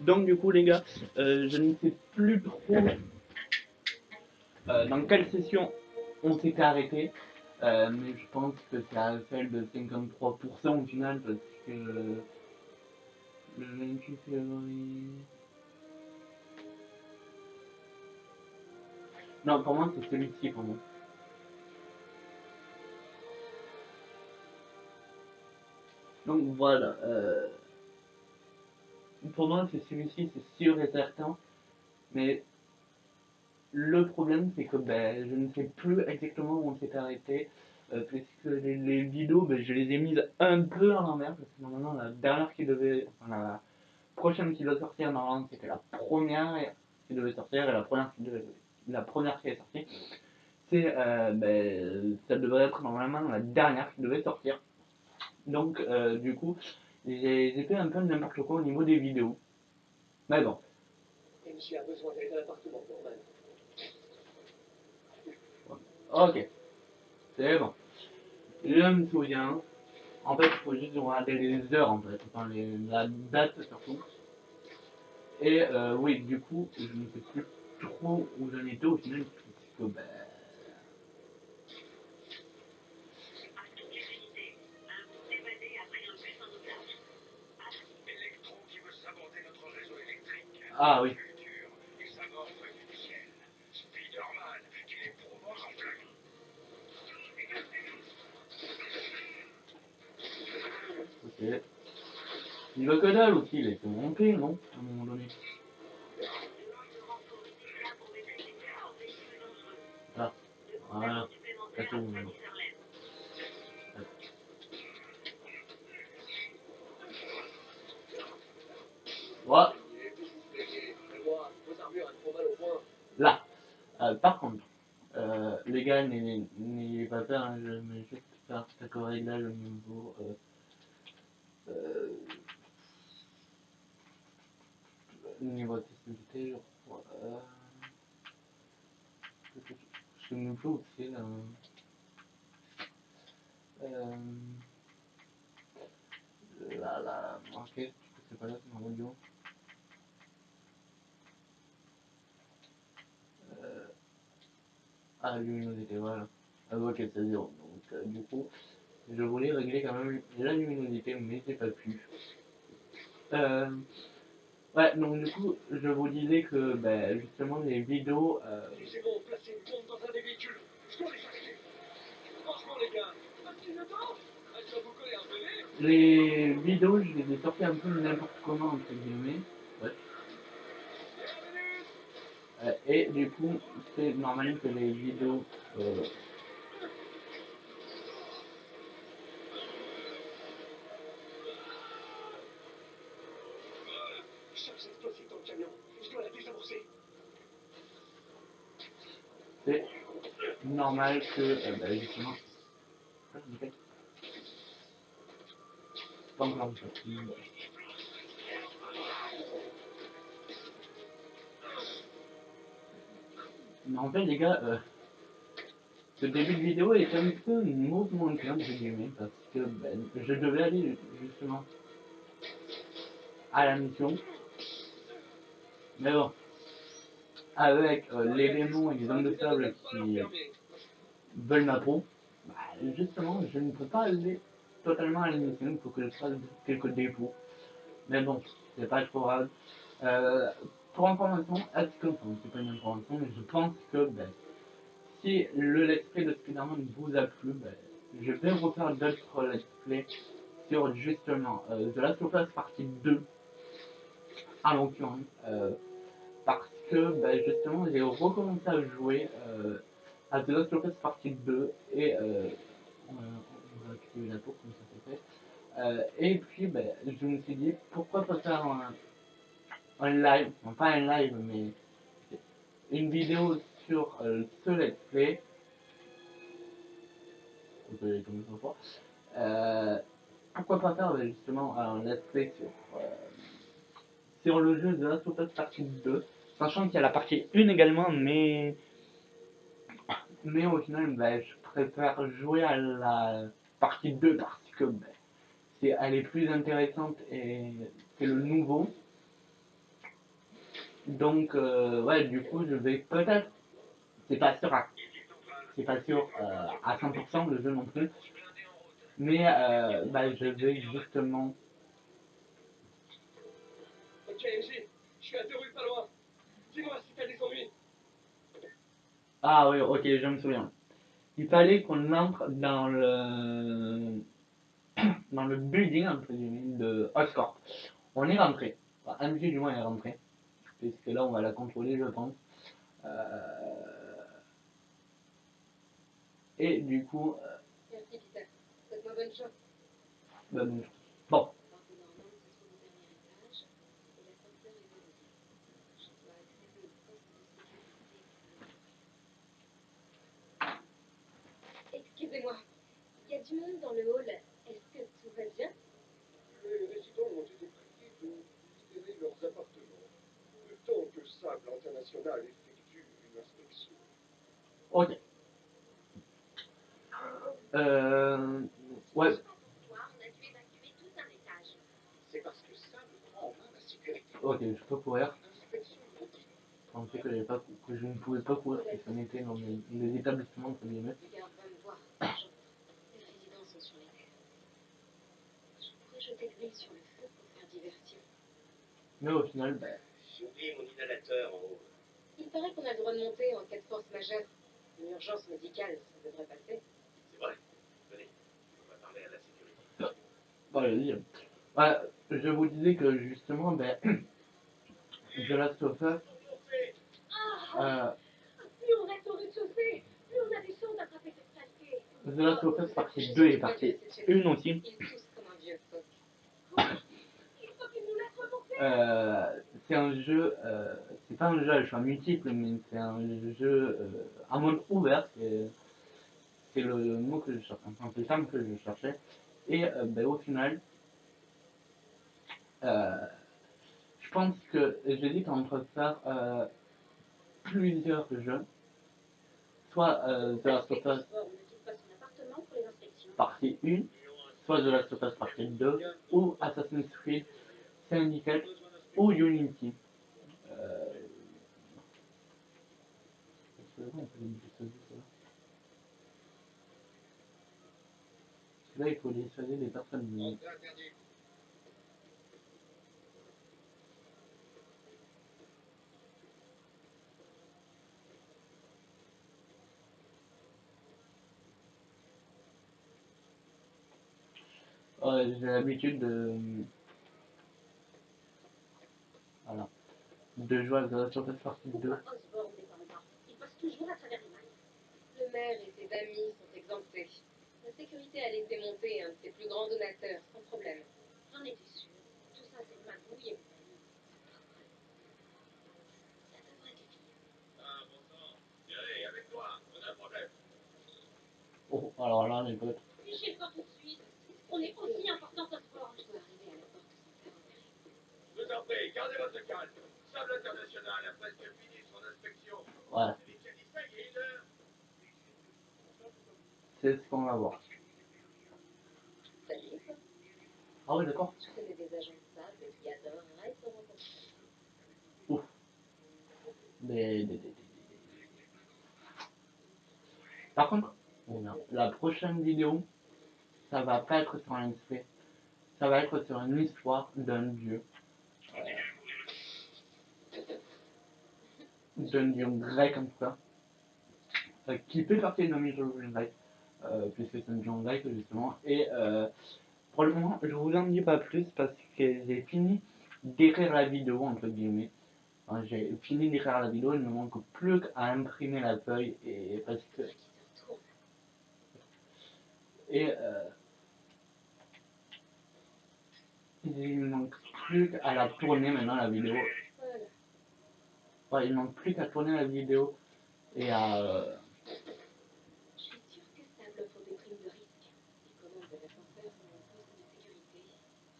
Donc du coup les gars, je ne sais plus trop dans quelle session on s'était arrêté, mais je pense que c'est à celle de 53% au final parce que le 28 février... Non, pour moi c'est celui-ci pour moi. Donc voilà, pour moi c'est celui-ci, c'est sûr et certain, mais le problème c'est que ben, je ne sais plus exactement où on s'est arrêté, parce que les vidéos, ben, je les ai mises un peu à l'envers, parce que normalement la dernière qui devait, enfin, la prochaine qui doit sortir normalement c'était la première qui devait sortir, et la première qui est sortie, c'est ben, ça devrait être normalement la dernière qui devait sortir. Donc du coup j'ai fait un peu n'importe quoi au niveau des vidéos. Mais bon. Et monsieur a besoin d'aide à l'appartement, Norman. Ok, c'est bon. Je me souviens. En fait, il faut juste regarder les heures en fait, enfin la date surtout. Et oui, du coup, je ne sais plus trop où j'en étais au final, puisque ben... Electro qui veut saborder notre réseau électrique. Ah oui. Futur, et sa mort venue du ciel. Spider-Man qui les provoque en plein. Ok. Il veut que dalle aussi, il a été monté, non? À un moment donné. Ah, voilà. C'est tout maintenant. Voilà. Et moi, vos armures elles font mal au point. Là. Par contre, les gars, n'ayez pas peur, hein, je vais juste faire quelques réglages au niveau... niveau accessibilité, je crois. Je me peux aussi là. Euh, là, ok, du coup c'est pas là, c'est dans l'audio. Euh, ah, luminosité, voilà. Ah, ok, c'est zéro. Donc, du coup, je voulais régler quand même la luminosité, mais j'ai pas pu. Euh, ouais, donc du coup, je vous disais que ben, justement les vidéos. C'est bon, placez une bombe dans un des véhicules. Je dois les arrêter. Franchement, les gars, un petit de temps. Je dois vous coller un bébé. Les vidéos, je les ai sorties un peu n'importe comment, entre guillemets. Ouais. Et du coup, c'est normal que les vidéos. Cherche explosif dans le camion. Je dois la désamorcer. C'est normal que, bah, justement. Ah, nickel. Pas encore sorti. Mais en fait, les gars, ce début de vidéo est un peu mouvementé, entre guillemets, parce que ben, je devais aller justement à la mission. Mais bon, avec les démons et les hommes de sable qui veulent ma peau, bah, justement, je ne peux pas aller totalement à la mission, il faut que je fasse quelques dépôts. Mais bon, c'est pas trop grave. Euh, pour information, est-ce que, enfin, c'est pas une information, mais je pense que ben, si le let's play de Spider-Man vous a plu, ben, je vais refaire d'autres let's play sur justement The Last of Us partie 2 en l'occurrence, parce que ben, justement j'ai recommencé à jouer à The Last of Us partie 2 et on va activer la tour comme ça c'est fait. Et puis ben, je me suis dit pourquoi pas faire un live, enfin pas un live mais une vidéo sur ce let's play. Comme ça, pourquoi pas faire justement un let's play sur le jeu de Last of Us partie 2, sachant qu'il y a la partie 1 également, mais au final, bah, je préfère jouer à la partie 2 parce que bah, elle est plus intéressante et c'est le nouveau. Donc, ouais, du coup, je vais peut-être, c'est pas sûr à, c'est pas sûr à 100% le jeu non plus, mais bah, je vais justement. Ok, MJ, je suis à 2 rues pas loin. Dis-moi si t'as des ennuis. Ah oui, ok, je me souviens. Il fallait qu'on entre dans le building entre guillemets de Oscorp. On est rentré. Enfin, MJ du moins est rentré, puisque là on va la contrôler, je pense. Euh, Et du coup, Merci, Peter. Souhaite-moi bonne chance. bah, bon, Porte Normande se trouve au dernier étage et l'ascenseur est verrouillé. Je dois accéder au poste de sécurité plus loin. Excusez-moi, il y a du monde dans le hall. Est-ce que tout va bien? Les résidents ont été priés de considérer leurs appartements, le temps que Sable International effectue une inspection. ok. Ouais, Pas pour toi, on a dû évacuer tout un étage. C'est parce que Sable prend en main la sécurité. ok, je peux courir. Une inspection routine. Je pensais que je ne pouvais pas courir si on était dans les établissements entre guillemets. Le garde va me voir quand j'entre. Les résidents sont sur les terres. Je pourrais jeter de l'huile sur le feu pour faire diversion. Mais au final, bah, J'ai oublié mon inhalateur en haut. Il paraît qu'on a le droit de monter en cas de force majeure. Une urgence médicale, ça devrait passer. C'est vrai. Venez, on va parler à la sécurité. voilà, ouais, je vous disais que justement, ben, The Last of Us, euh, Plus on reste au rez-de-chaussée, plus on a des chances d'attraper cette saleté. The Last of Us Vous êtes partie couché 2 sur et du bois partie glacé de chez nous. 1 aussi. Il tousse comme un vieux phoque. Quoi? Il faut qu'il nous laisse remonter. C'est un jeu, c'est pas un jeu à choix multiple, mais c'est un jeu à monde ouvert, c'est le mot que je cherchais, enfin c'est le terme que je cherchais. Et ben, au final, euh, je pense que j'hésite entre faire plusieurs jeux, soit The Last of Us On ne quitte pas son appartement pour les inspections. partie 1, soit The Last of Us partie 2, ou Assassin's Creed Syndicate, ou Unity. Euh, on peut les dissuader, ça. Là, il faut dissuader les personnes. Entrée interdite. J'ai l'habitude voilà, de jouer à The Last of Us partie 2. Pourquoi Osborne n'est pas en bas? Il passe toujours à travers les mailles. Le maire et ses amis sont exemptés. La sécurité allait démonter un de ses plus grands donateurs, sans problème. J'en étais sûre. Tout ça, c'est une magouille et compagnie. C'est pas vrai. Ça devrait suffire. Ah, bon sang. Allez, avec toi, on a un problème. Oh, alors là, les potes. Fichez le camp tout de suite. On est aussi important qu'Osborne. Je dois arriver à la porte sans faire repérer. Je vous en prie, gardez votre calme. Sable International a presque fini son inspection. Voilà, C'est lui qui a dit ça il y a 1 heure. c'est ce qu'on va voir. Salut, quoi. Ah oui, d'accord. Je connais des agents de sable qui adoreraient te rencontrer. Ouf. Par contre, oh merde, la prochaine vidéo, ça va pas être sur un XP. Ça va être sur une histoire d'un dieu. D'un dieu grec en tout cas. Qui fait partie de la mythologie grecque. Puisque c'est un dieu grec justement. Et pour le moment, je vous en dis pas plus parce que j'ai fini d'écrire la vidéo entre guillemets. Enfin, j'ai fini d'écrire la vidéo, il ne me manque plus qu'à imprimer la feuille et parce que Qui se retourne. et il ne manque plus qu'à la tourner maintenant la vidéo. Voilà. Ouais, il ne manque plus qu'à tourner la vidéo et à Je suis sûre que Sable offre des primes de risque. Les commandes de l'ascenseur sont au poste de sécurité,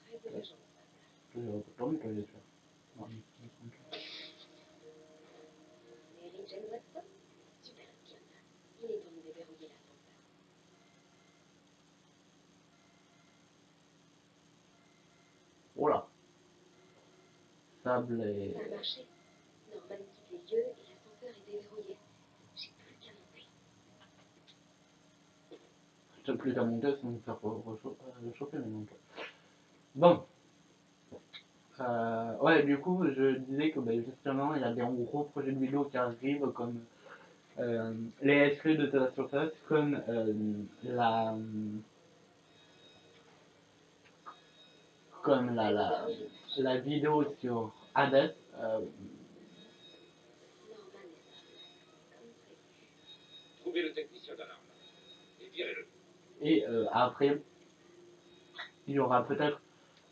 près de l'agent de Sable. je vais retourner que j'espère. Non, il me semble pas. Mary Jane Watson? Super espionne. Il est temps de déverrouiller l'ascenseur. Oh là, sable et Ça a marché. lieu et l'ascenseur est déverrouillé. J'ai plus qu'à monter. Je plus qu'à monter sans me faire chauffer maintenant. Bon. Ouais, du coup, je disais que justement, il y a des gros projets de vidéo qui arrivent comme les SQ de The Last of Us, comme la vidéo sur Hades. Norman est là, comme prévu. Trouvez le technicien d'alarme et virez-le. Et après, il y aura peut-être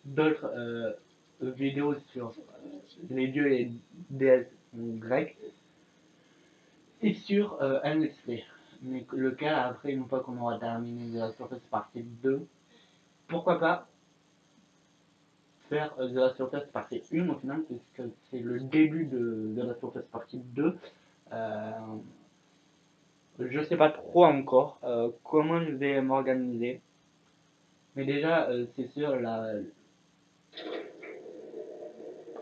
d'autres vidéos sur les dieux et déesses grecs et sur LSP. Mais lequel après, une fois qu'on aura terminé The Last of Us partie 2, pourquoi pas faire The Last of Us partie 1 au final, puisque c'est le début de The Last of Us partie 2. Je sais pas trop encore comment je vais m'organiser. Mais déjà, c'est sûr,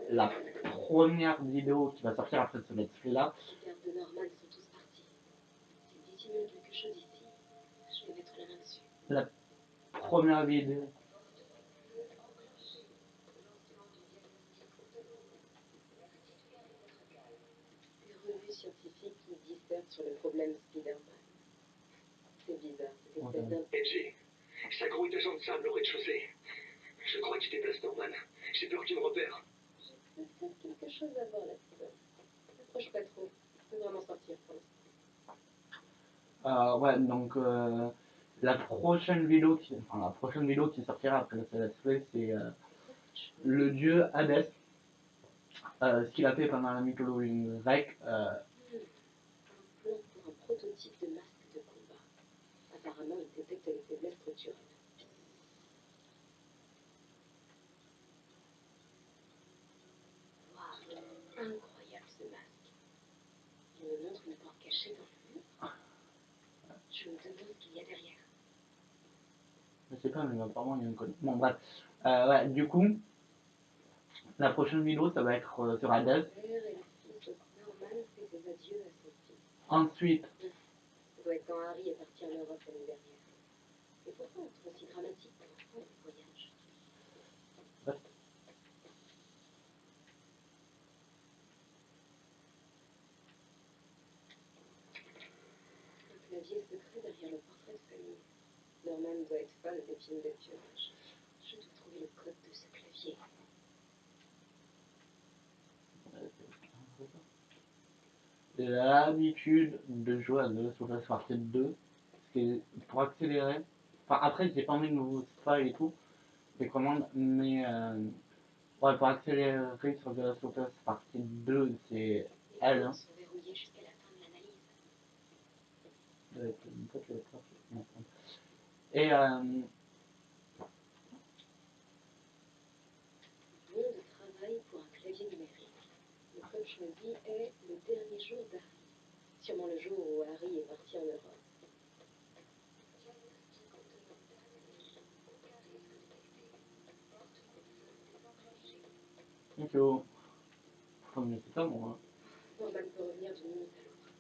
la première vidéo qui va sortir après ce let's play là. Les gardes de Norman sont tous partis. S'ils dissimulent quelque chose ici, je vais mettre la main dessus. La première vidéo. Une revue scientifique qui disserte sur le problème Spider-Man. C'est bizarre, cette espèce d'un... Edgy, ça grouille de gens de sable au rez-de-chaussée. Je crois que tu déplaces Norman. J'ai peur qu'il me repère. J'ai peut-être quelque chose à voir là-dedans. N'approche pas trop. Je peux vraiment sortir pour l'instant. Ouais, donc la prochaine vidéo qui sortira après ce let's play, c'est le dieu Hadès. Ce qu'il a fait pendant la mythologie grecque. Un plan pour un prototype de masque de combat. Apparemment, il détecte les faiblesses structurelles. Waouh, incroyable ce masque. Il me montre une porte cachée dans le mur. Je me demande ce qu'il y a derrière. Je sais pas, mais apparemment il y a une connexion. Bon, bref. Ouais, du coup, la prochaine vidéo, ça va être sur Hadès. Le père et le fils Norman fait ses adieux à son fils. Ensuite, Ça doit être quand Harry est parti en Europe l'année dernière. Et pourquoi on trouve aussi dramatique pour un enfant des voyages? Un clavier secret derrière le portrait de famille. Norman doit être fan des films d'espionnage. Je dois trouver le code de ce clavier. j'ai l'habitude de jouer à The Last of Us Part 2. Pour accélérer. Enfin, après, j'ai pas envie de nouveaux files et tout. Les commandes, mais ouais, pour accélérer sur The Last of Us Partie 2, c'est Les L. codes Hein. sont verrouillés jusqu'à la fin de l'analyse. Et Bon de travail pour un clavier numérique. Le code choisi est le dernier jour d'Harry. Sûrement le jour où Harry est parti en Europe. thank you. Oh, mais c'est pas moi. Norman peut revenir d'une minute à l'autre.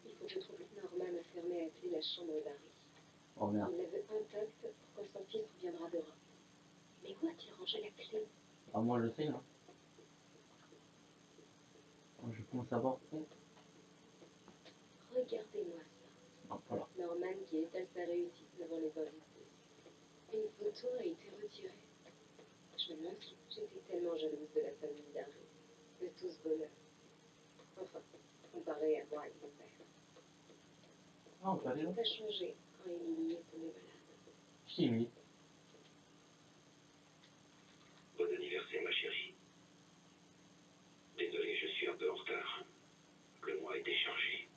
Il faut que je trouve Norman enfermé à clé la chambre d'Harry. Oh merde. Il la veut intacte pour quand son fils reviendra d'Europe. Mais où a-t-il rangé la clé? Ah, moi je sais, hein. Je commence à voir. Regardez-moi ça. Ah, voilà. Norman qui étale sa réussite devant les invités. Une photo a été retirée. Je me demande si j'étais tellement jalouse de la famille d'Harry, de tout ce bonheur. Enfin, comparé à moi et mon père. Ah, on peut aller là. Tout a changé quand Emily est tombée malade. Chimie. Bon anniversaire, ma chérie. Désolé, je suis un peu en retard. Le mois est déchargé.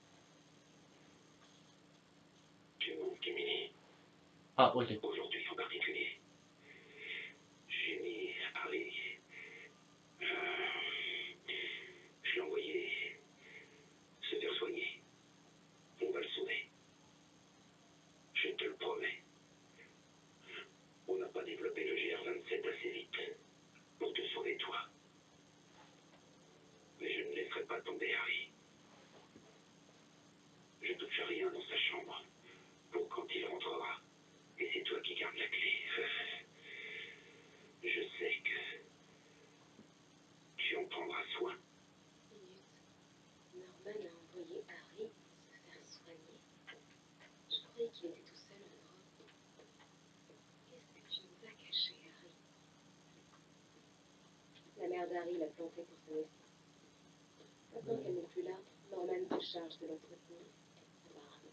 Tu me manques, Emily. Ah, ok. Aujourd'hui en particulier. J'ai mis Harry. Je l'ai envoyé se faire soigner. On va le sauver. Je te le promets. On n'a pas développé le GR27 assez vite pour te sauver toi. Mais je ne laisserai pas tomber Harry. frère d'Harry l'a planté pour sa naissance. Maintenant qu'elle n'est plus là, Norman se charge de l'entretenir. Apparemment.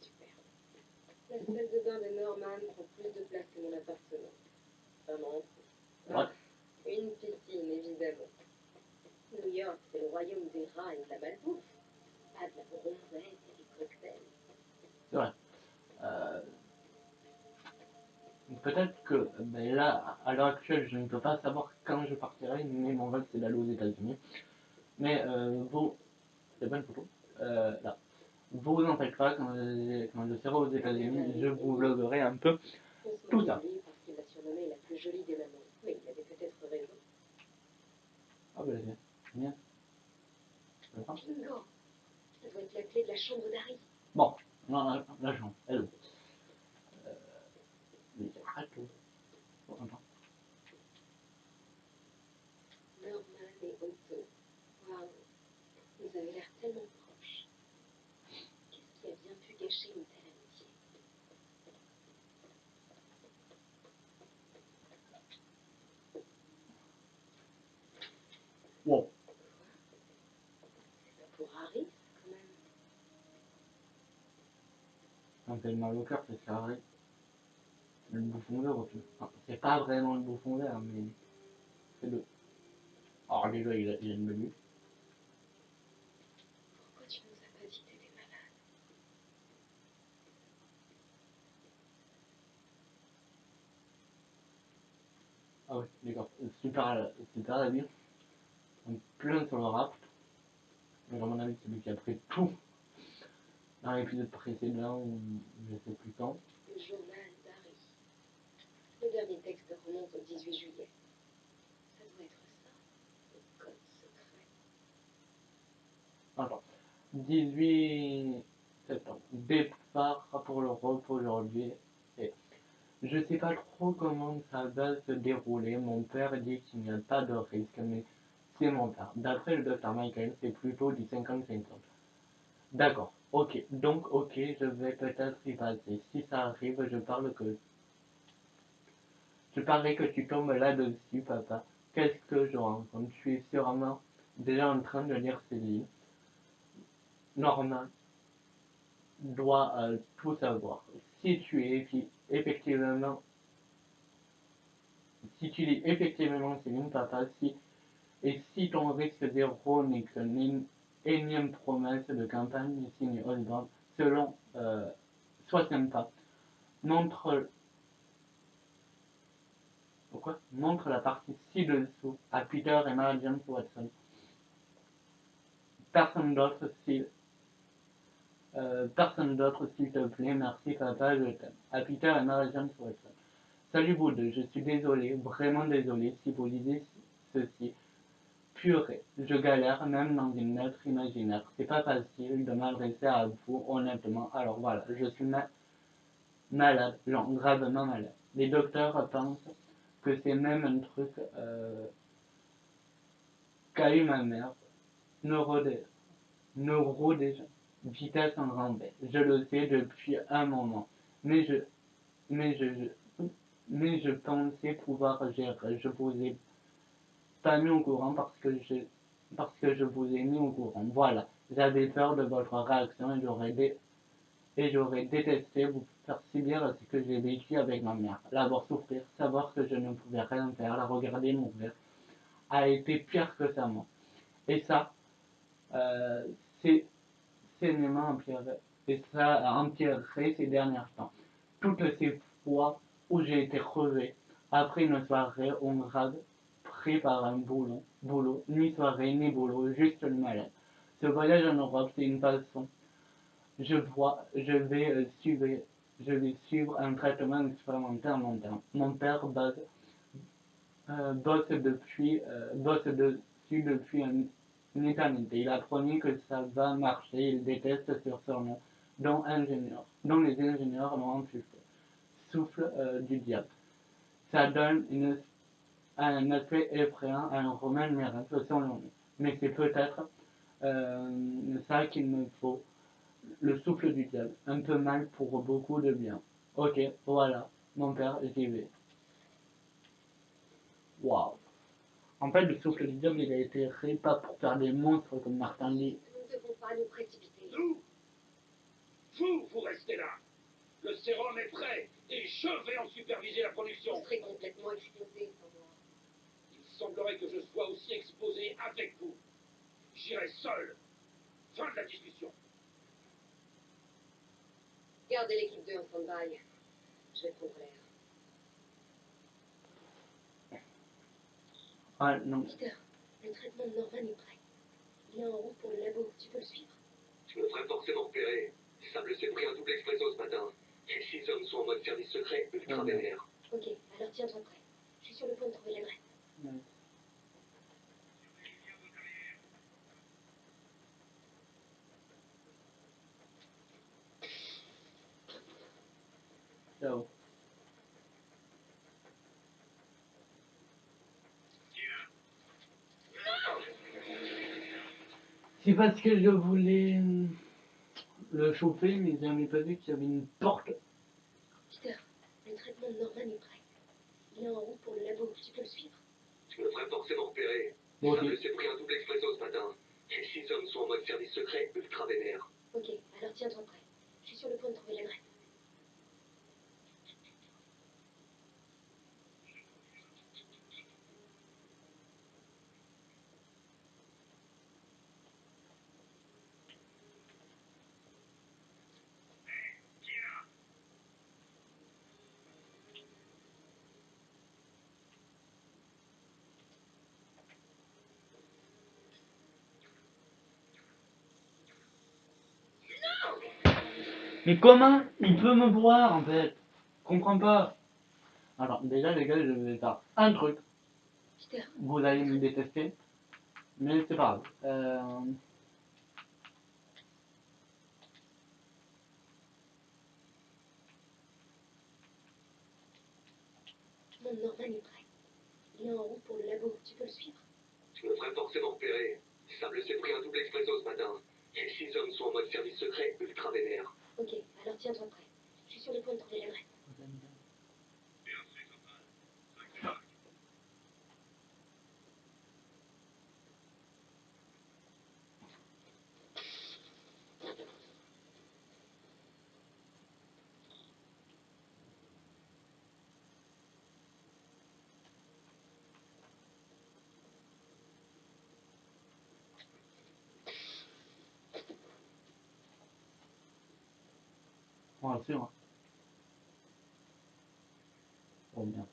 Super. La salle de bain de Norman prend plus de place que mon appartement. Vraiment. What? Une piscine, évidemment. New York, c'est le royaume des rats et de la malbouffe. Pas de la bronzette et des cocktails. C'est vrai. Euh, Peut-être que ben là, à l'heure actuelle, je ne peux pas savoir quand je partirai, mais mon rêve c'est d'aller aux États-Unis. Mais c'est pas une photo, là. Vous en faites pas, quand je serai aux États-Unis, je vous vloguerai un peu On se tout moque ça. de lui parce qu'il l'a surnommée la plus jolie des mamans. Mais il avait peut-être raison. Ah ben c'est bien. Bingo! Ça doit être la clé de la chambre d'Harry. Bon, non, la chambre, elle. Mais arrête tout. Oh, attends. Norman et Otto. Waouh! Ils avaient l'air tellement proches. Qu'est-ce qui a bien pu gâcher une telle amitié? Wow, C'est pas pour Harry, ça, quand même. quand t'as le mal au cœur, c'est ça arrive. Le bouffon vert au-dessus. Enfin, c'est pas vraiment le bouffon vert, mais c'est le. Alors déjà, il a une belle vue. Pourquoi tu nous as pas dit que t'étais malade? Ah oui, d'accord. Super la vue. En plein sur le raft. Donc à mon avis, c'est lui qui a pris tout dans l'épisode précédent, ou je sais plus quand. Le journal d'Harry. Le dernier texte remonte au 18 juillet. Ça doit être ça, le code secret. Attends. 18 septembre. Départ pour l'Europe aujourd'hui. Et je sais pas trop comment ça va se dérouler. Mon père dit qu'il n'y a pas de risque, mais c'est mon père. D'après le docteur Michael, c'est plutôt du 50-50. D'accord. Ok. Donc, ok, je vais peut-être y passer. Si ça arrive, je parie que tu tombes là-dessus, papa. Qu'est-ce que je rencontre? Je suis sûrement déjà en train de lire ces livres. Norman doit tout savoir. Si tu es effectivement, si tu lis effectivement ces lignes, papa, et si ton risque zéro n'est qu'une énième promesse de campagne signe Osborne, selon sois sympa, montre montre la partie ci-dessous à Peter et Mary Jane Watson. Personne d'autre s'il te plaît, merci papa, je t'aime. À Peter et Mary Jane Watson. Salut vous deux, je suis désolé, vraiment désolé si vous lisez ceci. Purée, je galère même dans une lettre imaginaire. C'est pas facile de m'adresser à vous, honnêtement. Alors voilà, je suis malade, genre gravement malade. Les docteurs pensent que c'est même un truc qu'a eu ma mère. Neuro déjà. Vitesse en grand B. Je le sais depuis un moment. Mais je, mais je pensais pouvoir gérer. Je vous ai pas mis au courant parce que je vous ai mis au courant. Voilà. J'avais peur de votre réaction et j'aurais détesté vous faire subir ce que j'ai vécu avec ma mère. La voir souffrir, savoir que je ne pouvais rien faire, la regarder mourir, a été pire que ça, moi. Et ça, euh, c'est sainement empiré. Et ça a empiré ces derniers temps. Toutes ces fois où j'ai été crevé après une soirée grave pris par un boulot, ni soirée ni boulot, juste le malade. Ce voyage en Europe, c'est une façon. Je vais suivre un traitement expérimental en long terme. Mon père bosse dessus depuis une éternité. Il a promis que ça va marcher. Il déteste sur son nom, dont les ingénieurs l'ont insufflé. Souffle du diable. Ça donne un aspect effrayant à un roman miracle selon nous. Mais c'est peut-être ça qu'il me faut. Le souffle du diable. Un peu mal pour beaucoup de bien. Ok, voilà. Mon père, j'y vais. Waouh. En fait, le souffle du diable, il a été créé pas pour faire des monstres comme Martin Lee. Nous ne devons pas nous précipiter. Nous, vous restez là. Le sérum est prêt et je vais en superviser la Vous production. serez complètement explosé sans moi. Il semblerait que je sois aussi exposé avec vous. J'irai seul. Fin de la discussion. Gardez l'équipe 2 en stand-by. Je vais prendre l'air. Ah non. Peter, le traitement de Norman est prêt. Il est en route pour le labo. Tu peux le suivre? Je me ferai forcément repérer. Sable s'est pris un double expresso ce matin. Et 6 hommes sont en mode service secret ultra vénère. Ok, alors tiens-toi prêt. Je suis sur le point de trouver l'adresse. Ouais. Ciao. C'est parce que je voulais le chauffer, mais j'avais pas vu qu'il y avait une porte. Peter, le traitement de Norman est prêt. Il est en route pour le labo. Tu peux le suivre? Je me ferai forcément repérer. Bon, Sable ok. s'est pris un double expresso ce matin. Et 6 hommes sont en mode service secret ultra vénère. Ok, alors tiens-toi prêt. Je suis sur le point de trouver l'adresse. Mais comment il peut me voir en fait? Je comprends pas. Alors, déjà, les gars, je vais faire un truc. Peter, Vous allez me détester, mais c'est pas grave. mon Norman est prêt. Il est en route pour le labo. Tu peux le suivre? Je me ferai forcément repérer. Sable s'est pris un double expresso ce matin. Et 6 hommes sont en mode service secret ultra vénère. Ok, alors tiens-toi prêt. Je suis sur le point de trouver l'adresse. On va le suivre. Oh merde.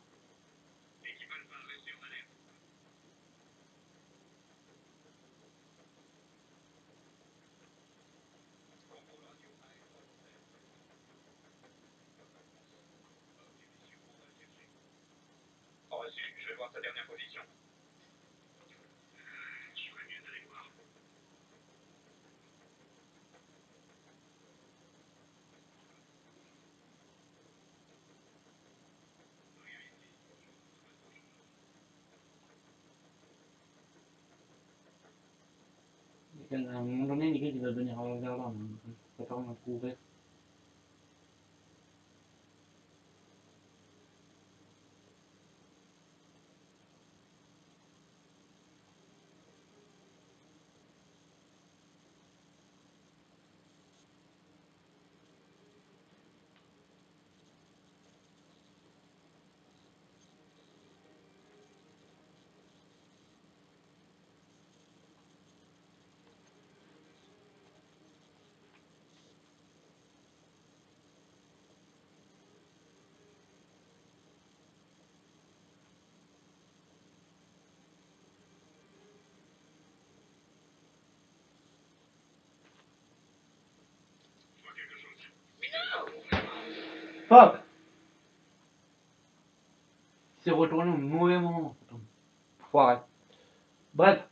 Reçu, je vais voir sa dernière position. Je ferais mieux d'aller voir. À un moment donné, les gars, il va venir vers là. Je préfère me trouver. Fuck! Il s'est retourné au mauvais moment. Foiré. Bref.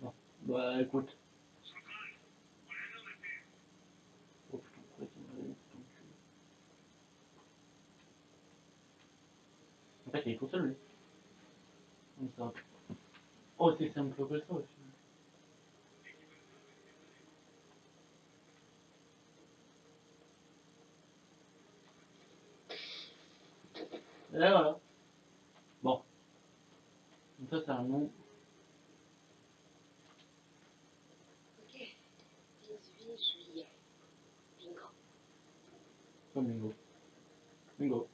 Bon. Bah écoute. Oh putain, pourquoi il m'a donné ce ton cul? En fait, il est tout seul, lui. Comme ça. Oh, c'est simple que ça, aussi. Et voilà. Bon. Donc ça, c'est un nom. Ok. 18 juillet. Bingo. Comme bingo. Bingo.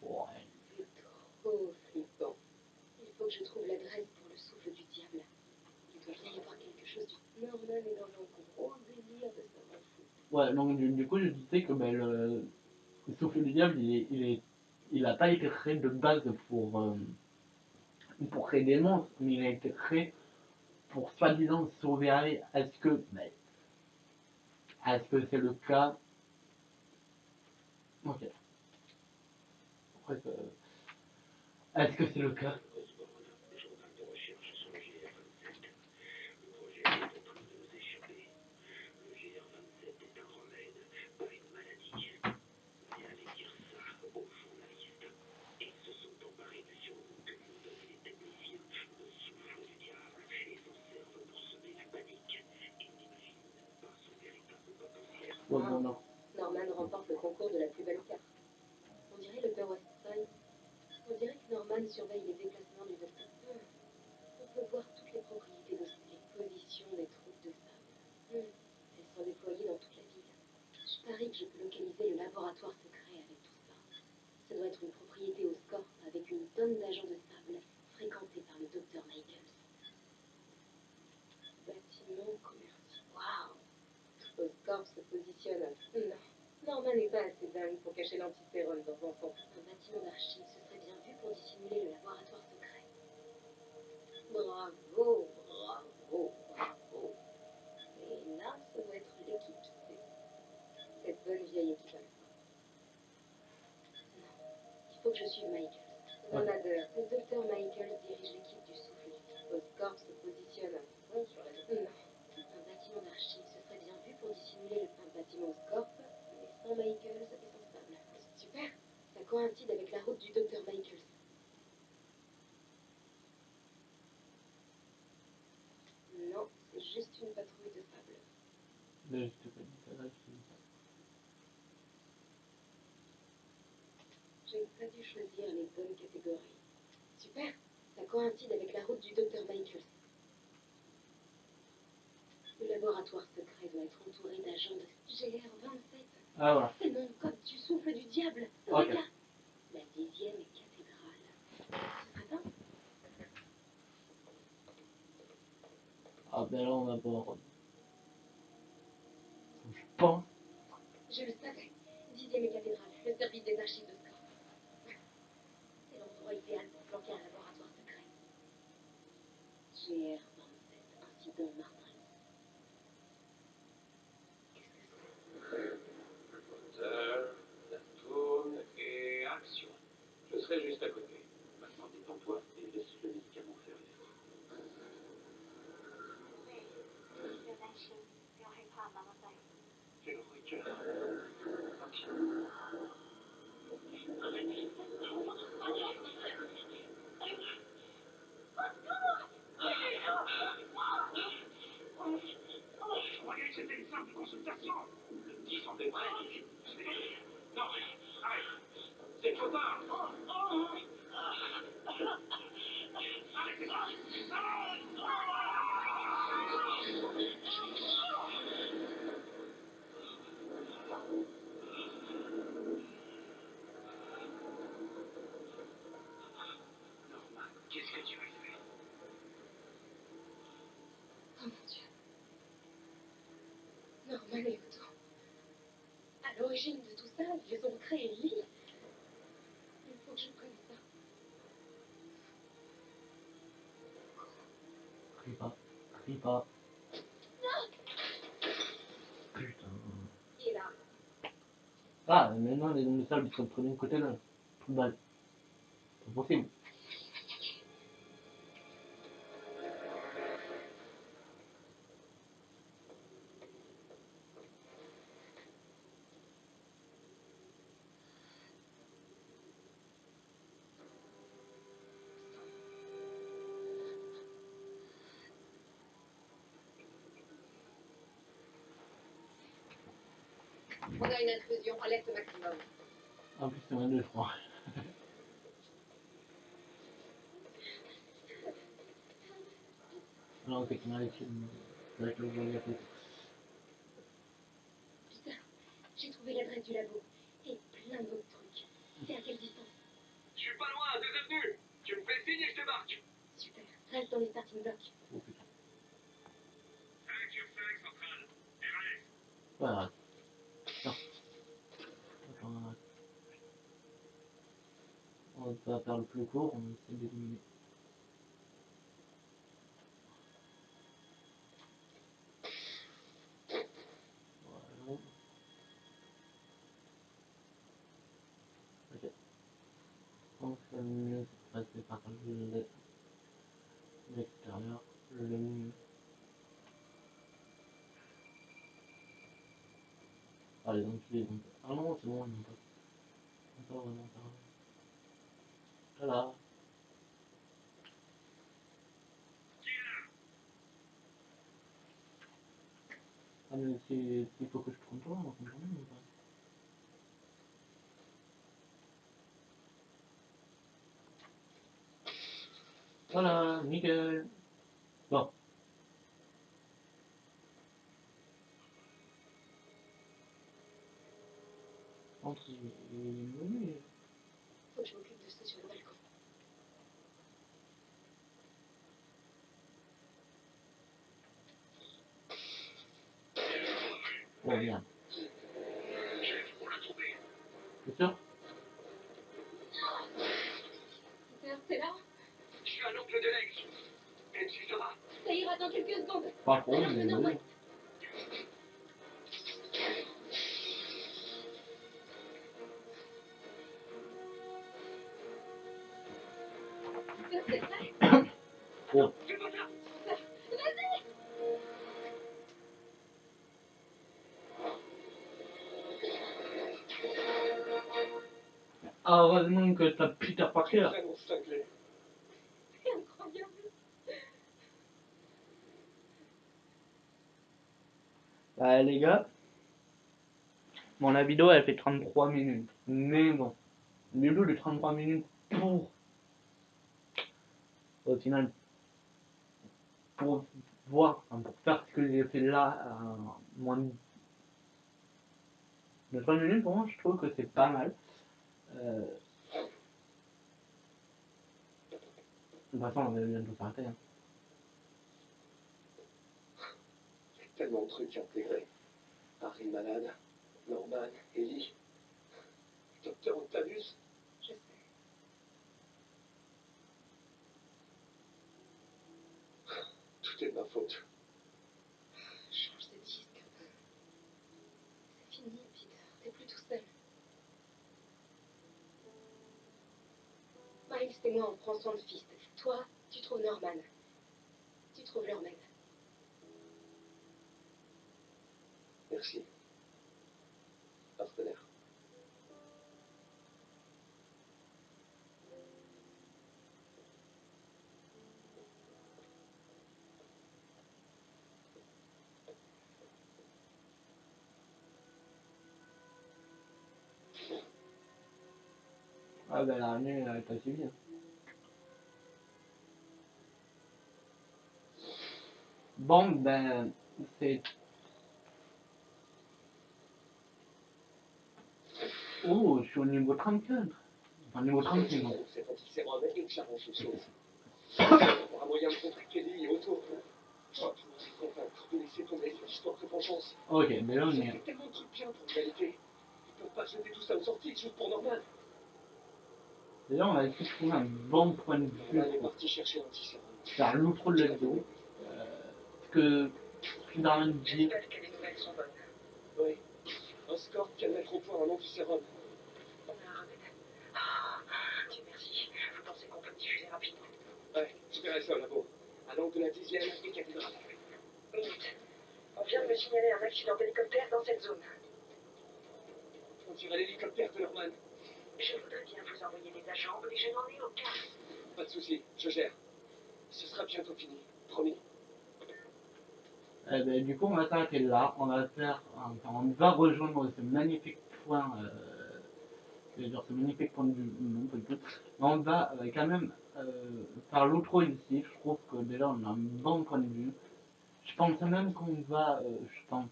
Ouais. C'est trop flippant. Il faut que je trouve l'adresse pour le souffle du diable. Il doit bien y avoir quelque chose du... Norman est dans un gros délire de savoir fou. Ouais, donc du coup, je disais que ben, le souffle du diable, il a pas été créé de base pour créer des monstres, mais il a été créé pour soi-disant sauver Harry. Est-ce que c'est le cas? Ok. Après, est-ce que c'est le cas? Osborne, journal de recherche sur le GR27. Le projet est en train de nous échapper. Le GR27 est un remède, pas une maladie. Mais allez dire ça aux journalistes. Ils se sont emparés du surnom que lui ont donné les techniciens, le souffle du diable, et s'en servent pour semer la panique. Ils n'imaginent même pas son véritable potentiel. Ouais, bon, non. Norman remporte le concours de la plus belle carte. On dirait le Upper West Side. On dirait que Norman surveille les déplacements du docteur. On peut voir toutes les propriétés les positions des troupes de sable. Elles sont déployées dans toute la ville. Je parie que je peux localiser le laboratoire secret avec tout ça. Ça doit être une propriété au Scorp avec une tonne d'agents de sable fréquentés par le docteur Michaels. Bâtiment commercial. Waouh! Oscorp se positionne à... Non. Norman n'est pas assez dingue pour cacher l'antistérum dans un centre. Un bâtiment d'archives, ce serait bien vu pour dissimuler le laboratoire secret. Bravo, bravo, bravo. Et là, ça doit être l'équipe C. Cette bonne vieille équipe alpha. Non, il faut que je suive Michaels. Donader, le docteur Michaels dirige l'équipe du souffle du diable. Oscorp se positionne à fond sur la... Non. Un bâtiment d'archives, ce serait bien vu pour dissimuler un bâtiment Oscorp, mais sans Michaels et sans sable. Super, ça coïncide avec la route du docteur Michaels. Non, c'est juste une patrouille de sable. Mais je te connais, ça va, je te dis ça. J'ai pas dû choisir les bonnes catégories. Super, ça coïncide avec la route du docteur Michaels. Le laboratoire secret doit être entouré d'agents de GR27. Ah, voilà. C'est le nom de code du souffle du diable. Ok. Regarde. La 10e cathédrale. Ce serait ça? Ah, ben là, on va voir. Je pense. Je le savais. 10e cathédrale, le service des archives de Scorp. C'est l'endroit idéal pour planquer un laboratoire secret. GR27, incident Martin. Qu'est-ce que c'est? Moteur, ça tourne et action. Je serai juste à côté. Maintenant détends-toi et laisse le médicament faire l'effet. J'ai le cœur. Ok. Je croyais que c'était une simple consultation. Le petit semblait prêt. Non, arrête. C'est trop tard. Arrêtez ça. Norman, qu'est-ce que tu as fait? Oh mon Dieu. Norman et Otto. À l'origine de tout ça, ils ont créé l'île. Il faut que je prenne ça. Crie pas. Crie pas. Putain. Il est là. Ah, maintenant, les hommes de sable, ils sont prenés de côté là. Tout de balle. C'est possible. On a une intrusion, alerte maximum. En plus, c'est moins de froid. Non, c'est qu'on a avec le voilier. Putain, j'ai trouvé l'adresse du labo. Et plein d'autres trucs. C'est à quelle distance? Je suis pas loin, 2 avenues. Tu me fais signe et je débarque. Super, reste dans les starting blocks. Oh putain. 5 sur 5, centrale. RAS. Voilà. Non. Attends. On va faire le plus court, on essaie d'éliminer. Voilà. Ok. Donc le mieux c'est de passer par l'extérieur. Le mieux. Allez, donc les donc. Ah non, c'est bon, ils n'ont pas. Pas vraiment, pas vraiment. Voilà. Ah mais c'est. Il faut que je prenne toi, on prend quand même ou pas? Voilà, nickel. Bon. Entre oui. Faut que je m'occupe de ceux sur le balcon. Oh merde. Chef, on l'a trouvé. C'est sûr? Peter, c'est là? Je suis à l'oncle de Lex. Elle me suivra. Ça ira dans quelques secondes. Pas trop, Alors, mais le Norman. oui. Peter, c'est prêt? Oh. Fais pas ça. Super. Vas-y! Ah, heureusement que t'as Peter Parker. Vraiment cinglé. C'est incroyable. Bah les gars, bon la vidéo elle fait 33 minutes. Mais bon, du coup les 33 minutes pour au final pour voir, enfin, pour faire ce que j'ai fait là moins de 3 minutes pour moi je trouve que c'est pas mal. De toute façon on va bientôt s'arrêter. Hein. Il y a tellement de trucs à intégrer. Harry malade, Norman, Ellie, Docteur Octavius. Je sais. Tout est de ma faute. Change de disque un peu. C'est fini, Peter. T'es plus tout seul. Miles et moi, on prend soin de Fist. Toi, tu trouves Norman. Tu trouves leur même. Merci. Partenaire. Ah ben l'armée elle est pas suivie. Hein. Bon ben c'est. Oh je suis au niveau 34. Enfin niveau 36 non. Cet antisérum et que j'arrange les choses. On aura moyen de contacter Ellie et Otto. Je vais pouvoir les convaincre de laisser tomber cette histoire de vengeance. Ok, déjà on Ils ont est. fait tellement de trucs bien pour l'humanité. Ils peuvent pas jeter tout ça aux sorties juste pour Norman. Déjà on a essayé de trouver un bon point de vue Norman est pour parti chercher l'antisérum. faire l'outro de la vidéo. Ce que Darman dit. J'espère que les nouvelles sont bonnes. Oui. Oscorp vient de mettre au point un antisérum. On a un remède. Ah, Dieu merci. Vous pensez qu'on peut le diffuser rapidement? Ouais, je verrai ça au labo. À l'angle de la 10e et cathédrale. Minute. On vient de me signaler un accident d'hélicoptère dans cette zone. On dirait l'hélicoptère de Norman. Je voudrais bien vous envoyer des agents, mais je n'en ai aucun. Pas de soucis, je gère. Ce sera bientôt fini, promis. Ben, du coup, on va s'arrêter là. On va faire, enfin, on va rejoindre ce magnifique point, je veux dire, ce magnifique point de vue, non, pas du tout. Mais on va quand même faire l'outro ici. Je trouve que déjà, on a un bon point de vue. Je pense même qu'on va, je pense,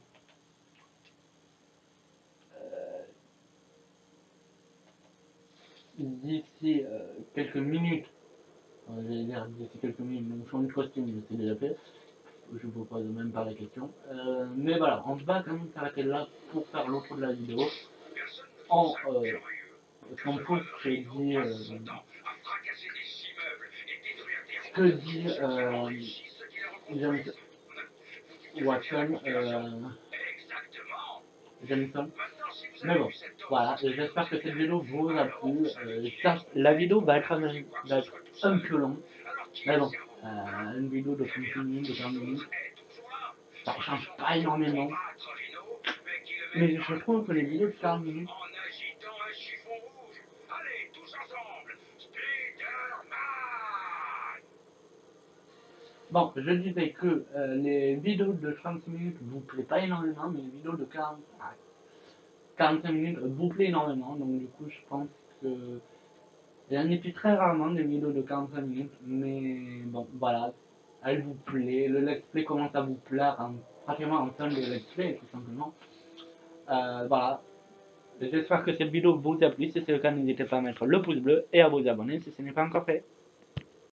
euh, d'ici quelques minutes, j'allais dire d'ici quelques minutes, donc changer de costume, mais c'est déjà fait. Je vous pose même pas la question. Mais voilà, on va quand même s'arrêter là pour faire l'autre de la vidéo. En s'en fout ce que dit James Watson, Jameson. Mais bon, voilà, j'espère que cette vidéo vous a plu. La vidéo va être un peu longue. Mais bon, une vidéo de 36 minutes, de 40 minutes, ça change pas énormément. Mais je trouve que les vidéos de 40 minutes, bon, je disais que les vidéos de 36 minutes vous plaît pas énormément, mais les vidéos de 45 minutes vous plaît énormément. Donc du coup, je pense que j'en ai fait très rarement des vidéos de 45 minutes, mais bon, voilà, elle vous plaît. Le let's play commence à vous plaire pratiquement en fin de let's play, tout simplement. Voilà. J'espère que cette vidéo vous a plu. Si c'est le cas, n'hésitez pas à mettre le pouce bleu et à vous abonner si ce n'est pas encore fait.